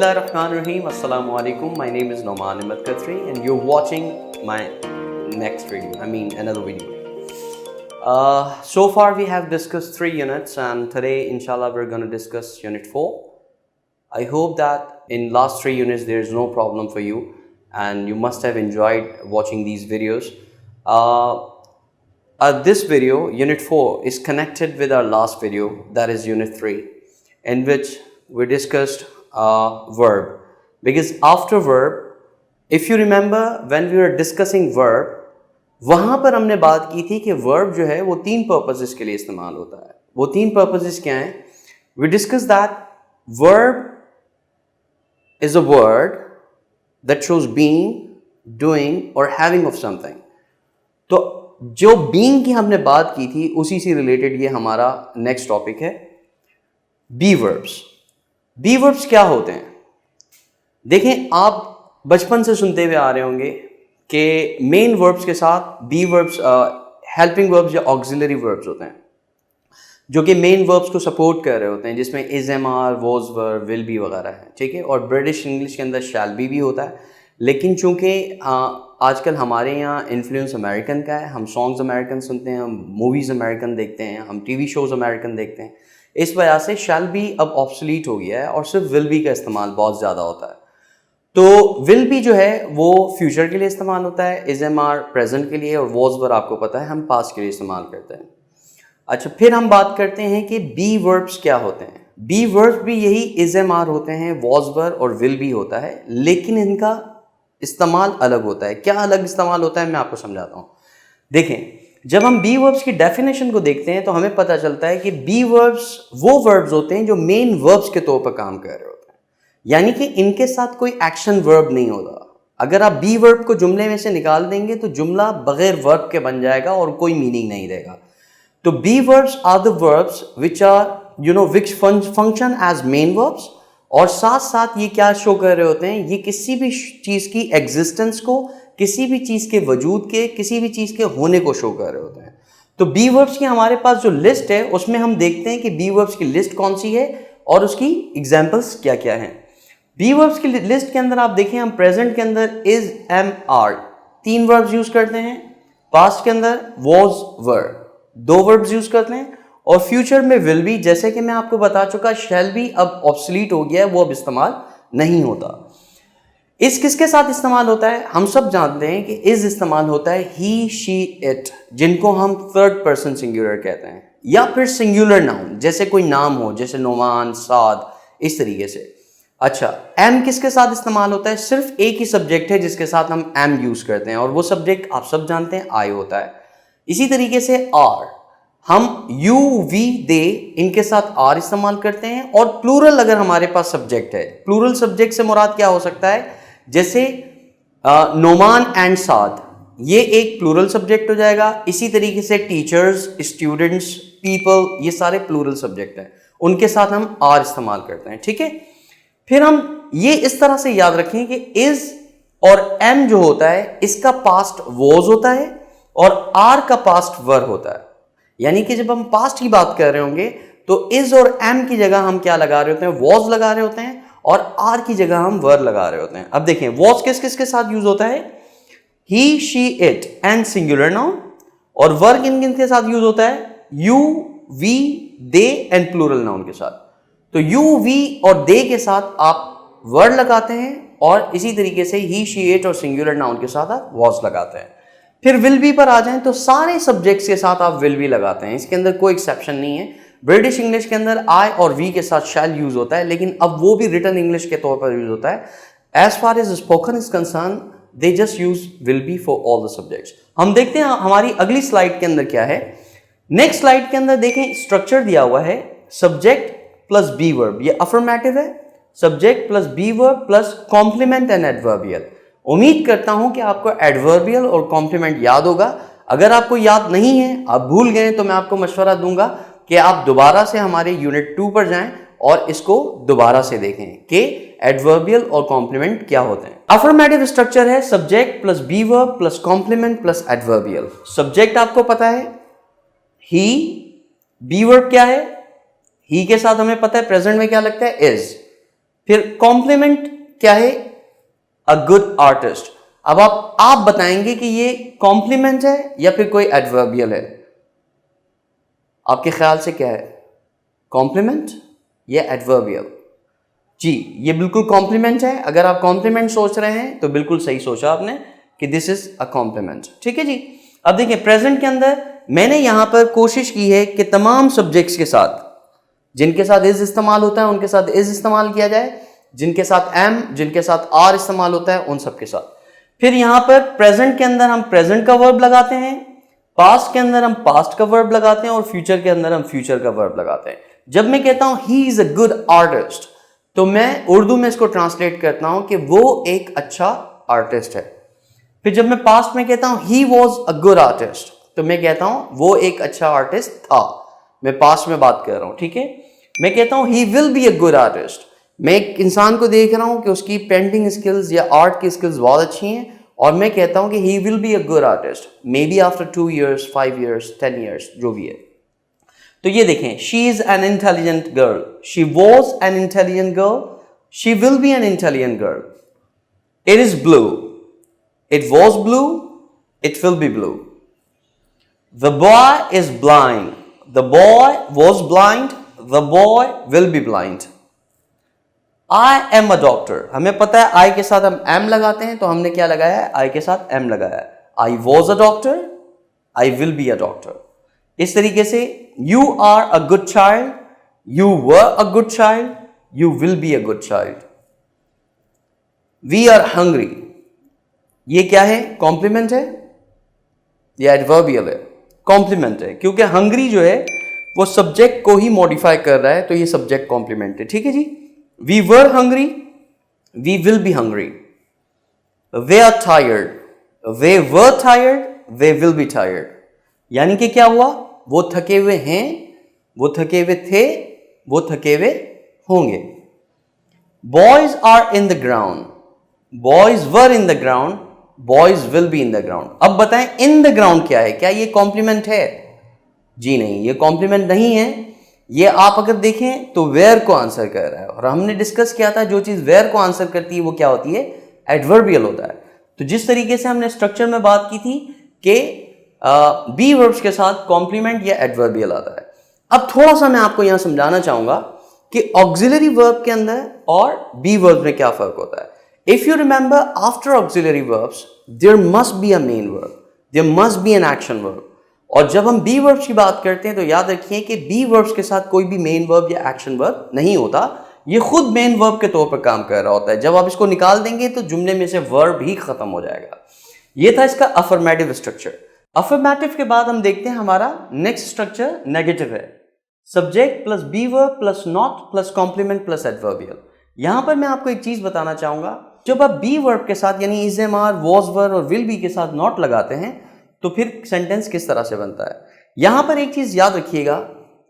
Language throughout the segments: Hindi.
Bismillahirrahmanirrahim. Assalamu alaikum. My name is Noman Ahmed Khatri and you're watching my next video. Another video. So far we have discussed 3 units and today inshallah we're going to discuss unit 4. I hope that in last 3 units there is no problem for you and you must have enjoyed watching these videos. This video, unit 4, is connected with our last video, that is unit 3, in which we discussed verb. Because after verb, if you remember when we were discussing verb, वहाँ पर हमने बात की थी कि verb जो है वो 3 purposes के लिए इस्तेमाल होता है. वो 3 purposes क्या हैं? We discussed that verb is a word that shows being, doing or having of something. तो जो being की हमने बात की थी उसी से रिलेटेड ये हमारा नेक्स्ट टॉपिक है, बी वर्ब्स. बी वर्ब्स क्या होते हैं? देखें, आप बचपन से सुनते हुए आ रहे होंगे कि मेन वर्ब्स के साथ बी वर्ब्स हेल्पिंग वर्ब्स या ऑक्सिलरी वर्ब्स होते हैं जो कि मेन वर्ब्स को सपोर्ट कर रहे होते हैं, जिसमें is am are, was were, will be वगैरह है. ठीक है. और ब्रिटिश इंग्लिश के अंदर शैल बी भी होता है. लेकिन चूंकि आजकल हमारे यहाँ इन्फ्लुएंस अमेरिकन का है, हम सॉन्ग्स अमेरिकन सुनते हैं, हम मूवीज़ अमेरिकन देखते हैं, हम टीवी शोज़ अमेरिकन देखते हैं, इस वजह से शैल बी अब ऑब्सोलीट हो गया है और सिर्फ विल बी का इस्तेमाल बहुत ज़्यादा होता है. तो विल बी जो है वो फ्यूचर के लिए इस्तेमाल होता है, इज एम आर प्रेजेंट के लिए, और वॉज वर आपको पता है हम पास्ट के लिए इस्तेमाल करते हैं. अच्छा, फिर हम बात करते हैं कि बी वर्ब्स क्या होते हैं. बी वर्ब्स भी यही इज एम आर होते हैं, वॉज वर और विल बी होता है, लेकिन इनका इस्तेमाल अलग होता है. क्या अलग इस्तेमाल होता है मैं आपको समझाता हूँ. देखें, जब हम बी वर्ब्स की डेफिनेशन को देखते हैं तो हमें पता चलता है कि बी वर्ब्स वो वर्ब्स होते हैं जो मेन वर्ब्स के तौर पर काम कर रहे होते हैं, यानी कि इनके साथ कोई एक्शन वर्ब नहीं होता. अगर आप बी वर्ब को जुमले में से निकाल देंगे तो जुमला बगैर वर्ब के बन जाएगा और कोई मीनिंग नहीं देगा. तो be verbs are the verbs which are which function as main verbs, और साथ साथ ये क्या शो कर रहे होते हैं, ये किसी भी चीज़ की एग्जिस्टेंस को, किसी भी चीज़ के वजूद के, किसी भी चीज़ के होने को शो कर रहे होते हैं. तो बी वर्ब्स की हमारे पास जो लिस्ट है उसमें हम देखते हैं कि बी वर्ब्स की लिस्ट कौन सी है और उसकी एग्जाम्पल्स क्या क्या हैं. बी वर्ब्स की लिस्ट के अंदर आप देखें, हम प्रेजेंट के अंदर is am are 3 verbs use करते हैं, पास्ट के अंदर वॉज वर 2 वर्ब्स यूज करते हैं, और फ्यूचर में विल बी, जैसे कि मैं आपको बता चुका, शैल बी अब ऑब्सोलीट हो गया है, वो अब इस्तेमाल नहीं होता. इस किसके साथ इस्तेमाल होता है? हम सब जानते हैं कि इज इस्तेमाल होता है ही, शी, इट, जिनको हम थर्ड पर्सन सिंगुलर कहते हैं, या फिर सिंगुलर नाउन, जैसे कोई नाम हो, जैसे नोमान, साद, इस तरीके से. अच्छा, एम किसके साथ इस्तेमाल होता है? सिर्फ एक ही सब्जेक्ट है जिसके साथ हम एम यूज करते हैं, और वो सब्जेक्ट आप सब जानते हैं आई होता है. इसी तरीके से आर, हम यू, वी, दे, इनके साथ आर इस्तेमाल करते हैं. और प्लूरल अगर हमारे पास सब्जेक्ट है, प्लूरल सब्जेक्ट से मुराद क्या हो सकता है? जैसे नोमान एंड साद, ये एक प्लूरल सब्जेक्ट हो जाएगा. इसी तरीके से टीचर्स, स्टूडेंट्स, पीपल, ये सारे प्लूरल सब्जेक्ट हैं, उनके साथ हम आर इस्तेमाल करते हैं. ठीक है. फिर हम ये इस तरह से याद रखें कि इज और एम जो होता है इसका पास्ट वॉज होता है और आर का पास्ट वर होता है. यानी कि जब हम पास्ट की बात कर रहे होंगे तो इज और एम की जगह हम क्या लगा रहे होते हैं? वॉज लगा रहे होते हैं, और आर की जगह हम वर लगा रहे होते हैं. अब देखें, वॉज किस किस के साथ यूज होता है? He, she, it and singular noun. और वर किन किन के साथ यूज होता है? You, we, they and plural noun के साथ. तो यू, वी और दे के साथ आप वर लगाते हैं, और इसी तरीके से ही, शी, इट और सिंगुलर नाउन के साथ आप वॉज लगाते हैं. फिर विल बी पर आ जाएं तो सारे सब्जेक्ट्स के साथ आप विल बी लगाते हैं, इसके अंदर कोई एक्सेप्शन नहीं है. ब्रिटिश इंग्लिश के अंदर आई और वी के साथ शैल यूज होता है, लेकिन अब वो भी रिटन इंग्लिश के तौर पर यूज होता है. As far as spoken is concern, they just use will be for all the subjects. हम देखते हैं हमारी अगली स्लाइड के अंदर क्या है. नेक्स्ट स्लाइड के अंदर देखें, स्ट्रक्चर दिया हुआ है सब्जेक्ट प्लस बी वर्ब, ये अफर्मेटिव है. Subject plus be verb plus complement and adverbial. उम्मीद करता हूं कि आपको एडवर्बियल और कॉम्प्लीमेंट याद होगा. अगर आपको याद नहीं है, आप भूल गए, तो मैं आपको मशवरा दूंगा कि आप दोबारा से हमारे यूनिट 2 पर जाएं और इसको दोबारा से देखें कि एडवर्बियल और कॉम्प्लीमेंट क्या होते हैं. अफर्मेटिव स्ट्रक्चर है subject plus be verb plus complement plus adverbial. Subject आपको पता है ही, बी वर्ब क्या है? ही के साथ हमें पता है प्रेजेंट में क्या लगता है? इज. फिर कॉम्प्लीमेंट क्या है? अ गुड आर्टिस्ट। अब आप बताएंगे कि ये कॉम्प्लीमेंट है या फिर कोई एडवर्बियल है? आपके ख्याल से क्या है, कॉम्प्लीमेंट या एडवर्बियल? जी, ये बिल्कुल कॉम्प्लीमेंट है। अगर आप कॉम्प्लीमेंट सोच रहे हैं तो बिल्कुल सही सोचा आपने कि दिस इज अ कॉम्प्लीमेंट। ठीक है जी। अब देखिए प्रेजेंट के अंदर मैंने यहां पर कोशिश की है कि तमाम सब्जेक्ट्स के साथ, जिनके साथ इज इस्तेमाल होता है उनके साथ इज इस्तेमाल किया जाए, जिनके साथ एम, जिनके साथ आर इस्तेमाल होता है उन सब के साथ। फिर यहां पर प्रेजेंट के अंदर हम प्रेजेंट का वर्ब लगाते हैं, पास्ट के अंदर हम पास्ट का वर्ब लगाते हैं और फ्यूचर के अंदर हम फ्यूचर का वर्ब लगाते हैं। जब मैं कहता हूं he is a good artist, तो मैं उर्दू में इसको ट्रांसलेट करता हूं कि वो एक अच्छा आर्टिस्ट है। फिर जब मैं पास्ट में कहता हूं he was a good artist, तो मैं कहता हूं वो एक अच्छा आर्टिस्ट था। मैं पास्ट में बात कर रहा हूं, ठीक है। मैं कहता हूं he will be a good artist, मैं एक इंसान को देख रहा हूं कि उसकी पेंटिंग स्किल्स या आर्ट की स्किल्स बहुत अच्छी हैं और मैं कहता हूं कि he will be a good artist may be after 2 years, 5 years, 10 years, जो भी है। तो ये देखें, she is an intelligent girl, she was an intelligent girl, she will be an intelligent girl. It is blue, it was blue, it will be blue. The boy is blind, the boy was blind, the boy will be blind. I am a doctor, हमें पता है आई के साथ हम एम लगाते हैं, तो हमने क्या लगाया है, आई के साथ एम लगाया है। I was a doctor, I will be a doctor. इस तरीके से you are a good child, you were a good child, you will be a good child. We are hungry, ये क्या है, कॉम्प्लीमेंट है या एडवर्बियल है? कॉम्प्लीमेंट है, क्योंकि हंग्री जो है वो सब्जेक्ट को ही मॉडिफाई कर रहा है, तो ये सब्जेक्ट कॉम्प्लीमेंट है। ठीक है जी। We were hungry, we will be hungry. They are tired, they were tired, they will be tired. यानी कि क्या हुआ, वो थके हुए हैं, वो थके हुए थे, वो थके हुए होंगे। Boys are in the ground, boys were in the ground, boys will be in the ground. अब बताएं इन द ग्राउंड क्या है, क्या ये कॉम्प्लीमेंट है? जी नहीं, ये कॉम्प्लीमेंट नहीं है। ये आप अगर देखें तो वेयर को आंसर कर रहा है, और हमने डिस्कस किया था जो चीज वेयर को आंसर करती है वो क्या होती है, एडवर्बियल होता है। तो जिस तरीके से हमने स्ट्रक्चर में बात की थी कि बी वर्ब्स के साथ कॉम्प्लीमेंट या एडवर्बियल आता है। अब थोड़ा सा मैं आपको यहां समझाना चाहूंगा कि ऑक्सिलरी वर्ब के अंदर और बी वर्ब में क्या फर्क होता है। If you remember, after auxiliary verbs there must be a main verb, there must be an action verb. और जब हम बी वर्ब्स की बात करते हैं तो याद रखिए कि बी वर्ब्स के साथ कोई भी मेन वर्ब या एक्शन वर्ब नहीं होता, ये खुद मेन वर्ब के तौर पर काम कर रहा होता है। जब आप इसको निकाल देंगे तो जुमले में से वर्ब ही खत्म हो जाएगा। ये था इसका अफर्मेटिव स्ट्रक्चर। अफर्मेटिव के बाद हम देखते हैं हमारा नेक्स्ट स्ट्रक्चर नेगेटिव है। Subject plus be verb plus not plus complement plus adverbial. यहां पर मैं आपको एक चीज बताना चाहूंगा, जब आप बी वर्ब के साथ यानी is am are, was were और विल बी के साथ नॉट लगाते हैं तो फिर सेंटेंस किस तरह से बनता है। यहां पर एक चीज याद रखिएगा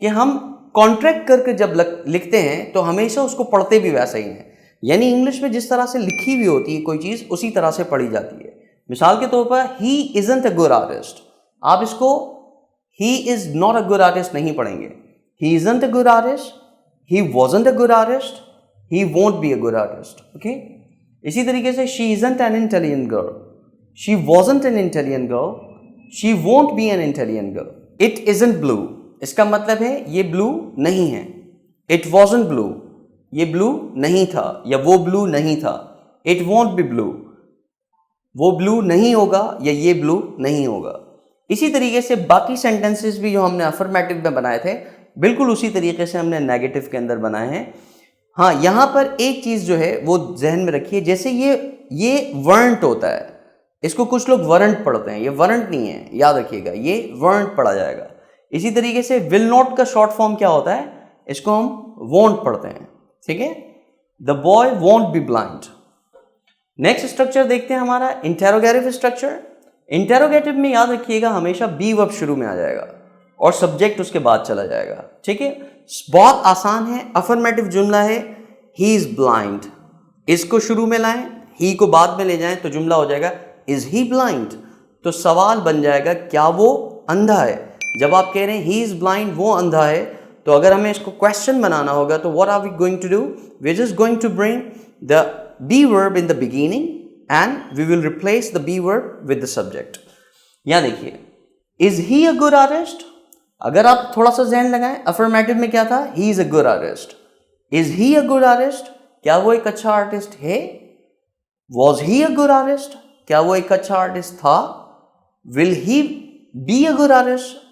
कि हम कॉन्ट्रैक्ट करके जब लिखते हैं तो हमेशा उसको पढ़ते भी वैसा ही है, यानी इंग्लिश में जिस तरह से लिखी हुई होती है कोई चीज उसी तरह से पढ़ी जाती है। मिसाल के तौर पर he isn't a good artist, आप इसको he is not a good artist नहीं पढ़ेंगे। He isn't a good artist, he wasn't a good artist, he won't be a good artist. Okay, इसी तरीके से she isn't an intelligent girl, she wasn't an intelligent girl, she won't be an intelligent girl. It isn't blue, इसका मतलब है ये ब्लू नहीं है। इट वॉजंट ब्लू, ये ब्लू नहीं था या वो ब्लू नहीं था। इट वोंट बी ब्लू, वो ब्लू नहीं होगा या ये ब्लू नहीं होगा। इसी तरीके से बाकी सेंटेंसेस भी जो हमने अफर्मेटिव में बनाए थे बिल्कुल उसी तरीके से हमने नेगेटिव के अंदर बनाए हैं। हाँ, यहां पर एक चीज जो है वो जहन में रखिए, जैसे ये वर्ंट होता है, इसको कुछ लोग वरंट पढ़ते हैं, ये वरंट नहीं है, याद रखिएगा ये वर्ंट पढ़ा जाएगा। इसी तरीके से विल नॉट का शॉर्ट फॉर्म क्या होता है, इसको हम वोंट पढ़ते हैं। ठीक है, the boy won't be blind. Next structure देखते हैं हमारा इंटेरोगेटिव स्ट्रक्चर। इंटेरोगेटिव में याद रखिएगा हमेशा बी वर्ब शुरू में आ जाएगा और सब्जेक्ट उसके बाद चला जाएगा। ठीक है, बहुत आसान है। अफर्मेटिव जुमला है ही इज ब्लाइंड, इसको शुरू में लाएं, ही को बाद में ले जाएं तो जुमला हो जाएगा इज ही ब्लाइंड। तो सवाल बन जाएगा क्या वो अंधा है। जब आप कह रहे हैं ही इज ब्लाइंड, वो अंधा है, तो अगर हमें इसको क्वेश्चन बनाना होगा तो what are we going to do, we are just going to bring the be verb in the beginning and we will replace the be verb with the subject. यहाँ देखिए, is he a good artist, अगर आप थोड़ा सा ज़हन लगाएं, अफर्मेटिव में क्या था, he is a good artist. Is he a good artist, क्या वो एक अच्छा आर्टिस्ट है। Was he a good artist, क्या वो एक अच्छा आर्टिस्ट था। Will he B a good artist.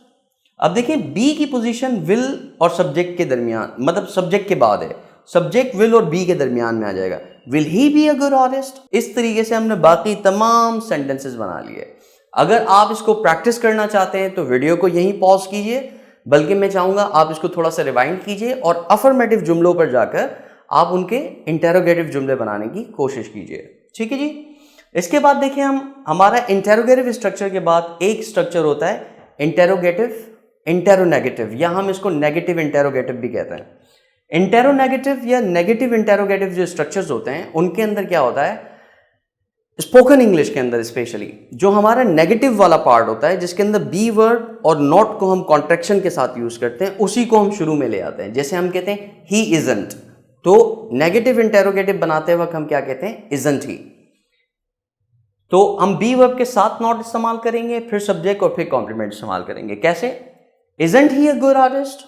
अब देखिए, बी की पोजीशन विल और सब्जेक्ट के दरमियान, मतलब सब्जेक्ट के बाद है, सब्जेक्ट विल और बी के दरमियान में आ जाएगा। Will he B a good artist. इस तरीके से हमने बाकी तमाम सेंटेंसेस बना लिए। अगर आप इसको प्रैक्टिस करना चाहते हैं तो वीडियो को यहीं पॉज कीजिए, बल्कि मैं चाहूंगा आप इसको थोड़ा सा रिवाइंड कीजिए और अफर्मेटिव जुमलों पर जाकर आप उनके इंटेरोगेटिव जुमले बनाने की कोशिश कीजिए। ठीक है जी। इसके बाद देखिए, हम हमारा इंटेरोगेटिव स्ट्रक्चर के बाद एक स्ट्रक्चर होता है इंटेरोगेटिव इंटेरोनेगेटिव, या हम इसको नेगेटिव इंटेरोगेटिव भी कहते हैं। इंटेरोनेगेटिव या नेगेटिव इंटेरोगेटिव जो स्ट्रक्चर्स होते हैं उनके अंदर क्या होता है, स्पोकन इंग्लिश के अंदर स्पेशली जो हमारा नेगेटिव वाला पार्ट होता है, जिसके अंदर बी वर्ब और नॉट को हम कॉन्ट्रैक्शन के साथ यूज करते हैं, उसी को हम शुरू में ले आते हैं। जैसे हम कहते हैं ही इजंट, तो नेगेटिव इंटेरोगेटिव बनाते वक्त हम क्या कहते हैं, इजंट ही। तो हम बी वर्ब के साथ नॉट इस्तेमाल करेंगे, फिर सब्जेक्ट और फिर कॉम्प्लीमेंट इस्तेमाल करेंगे। कैसे, isn't he a good artist,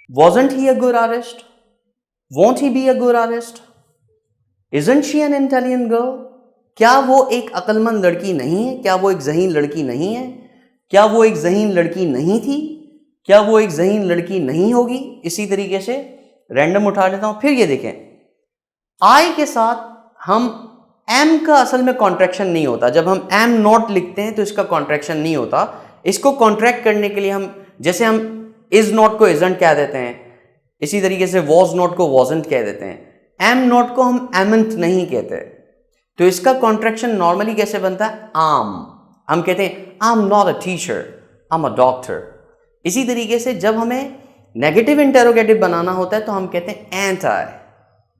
wasn't he a good artist, want he B a good artist, isn't she N intelligent girl, क्या वो एक अक्लमंद लड़की नहीं है, क्या वो एक ज़हीन लड़की नहीं है, क्या वो एक ज़हीन लड़की नहीं थी, क्या वो एक ज़हीन लड़की नहीं होगी। इसी तरीके से रैंडम उठा लेता हूं। फिर ये देखें, आई के साथ हम एम का असल में कॉन्ट्रैक्शन नहीं होता। जब हम एम नॉट लिखते हैं तो इसका कॉन्ट्रैक्शन नहीं होता। इसको कॉन्ट्रैक्ट करने के लिए हम, जैसे हम इज नॉट को इजंट कह देते हैं, इसी तरीके से वॉज नॉट को वॉजंट कह देते हैं। एम नॉट को हम एमंट नहीं कहते। तो इसका कॉन्ट्रैक्शन नॉर्मली कैसे बनता है, आम। हम कहते हैं I am not a teacher, I am a doctor. इसी तरीके से जब हमें नेगेटिव इंटेरोगेटिव बनाना होता है तो हम कहते हैं एंट आई।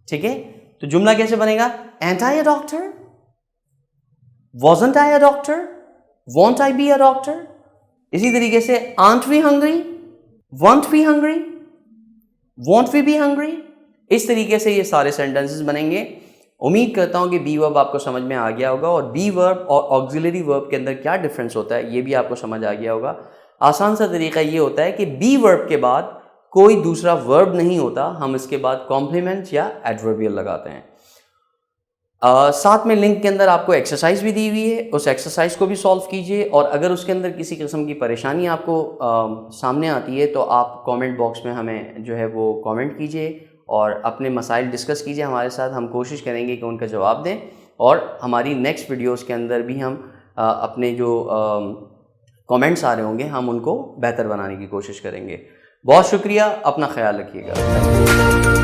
ठीक है, तो जुमला कैसे बनेगा, aren't I a doctor, wasn't I a doctor, won't I be a doctor. इसी तरीके से aren't we hungry, won't we hungry, won't we be hungry. इस तरीके से ये सारे सेंटेंसेस बनेंगे। उम्मीद करता हूं कि बी वर्ब आपको समझ में आ गया होगा और बी वर्ब और ऑक्सिलरी वर्ब के अंदर क्या डिफरेंस होता है ये भी आपको समझ आ गया होगा। आसान सा तरीका ये होता है कि बी वर्ब के बाद कोई दूसरा वर्ब नहीं होता, हम इसके बाद कॉम्प्लीमेंट या एडवर्बियल लगाते हैं। साथ में लिंक के अंदर आपको एक्सरसाइज भी दी हुई है, उस एक्सरसाइज को भी सॉल्व कीजिए। और अगर उसके अंदर किसी किस्म की परेशानी आपको सामने आती है तो आप कमेंट बॉक्स में हमें जो है वो कमेंट कीजिए और अपने मसाइल डिस्कस कीजिए हमारे साथ। हम कोशिश करेंगे कि उनका जवाब दें और हमारी नेक्स्ट वीडियोस के अंदर भी हम अपने जो कमेंट्स आ रहे होंगे हम उनको बेहतर बनाने की कोशिश करेंगे। बहुत शुक्रिया, अपना ख्याल रखिएगा।